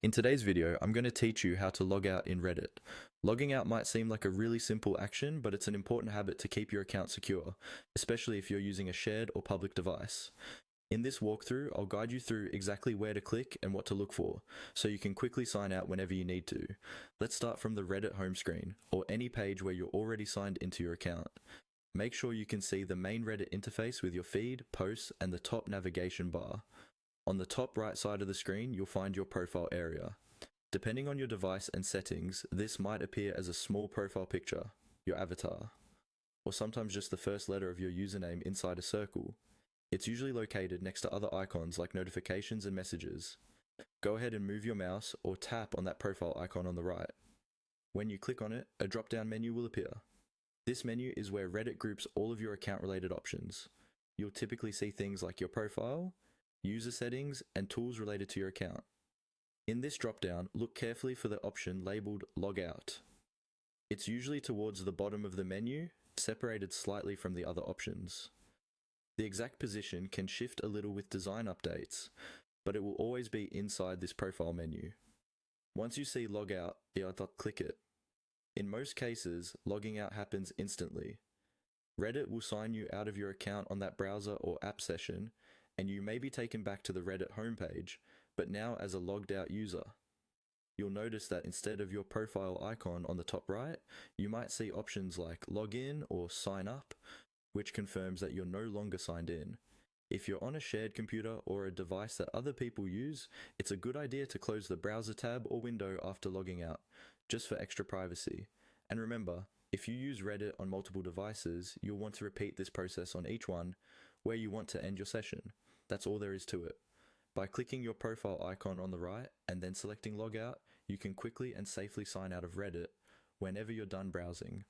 In today's video, I'm going to teach you how to log out in Reddit. Logging out might seem like a really simple action, but it's an important habit to keep your account secure, especially if you're using a shared or public device. In this walkthrough, I'll guide you through exactly where to click and what to look for, so you can quickly sign out whenever you need to. Let's start from the Reddit home screen, or any page where you're already signed into your account. Make sure you can see the main Reddit interface with your feed, posts, and the top navigation bar. On the top right side of the screen, you'll find your profile area. Depending on your device and settings, this might appear as a small profile picture, your avatar, or sometimes just the first letter of your username inside a circle. It's usually located next to other icons like notifications and messages. Go ahead and move your mouse or tap on that profile icon on the right. When you click on it, a drop-down menu will appear. This menu is where Reddit groups all of your account-related options. You'll typically see things like your profile, user settings, and tools related to your account. In this dropdown, look carefully for the option labeled Log Out. It's usually towards the bottom of the menu, separated slightly from the other options. The exact position can shift a little with design updates, but it will always be inside this profile menu. Once you see Log Out, either click it. In most cases, logging out happens instantly. Reddit will sign you out of your account on that browser or app session, and you may be taken back to the Reddit homepage, but now as a logged out user. You'll notice that instead of your profile icon on the top right, you might see options like login or sign up, which confirms that you're no longer signed in. If you're on a shared computer or a device that other people use, it's a good idea to close the browser tab or window after logging out, just for extra privacy. And remember, if you use Reddit on multiple devices, you'll want to repeat this process on each one where you want to end your session. That's all there is to it. By clicking your profile icon on the right and then selecting Logout, you can quickly and safely sign out of Reddit whenever you're done browsing.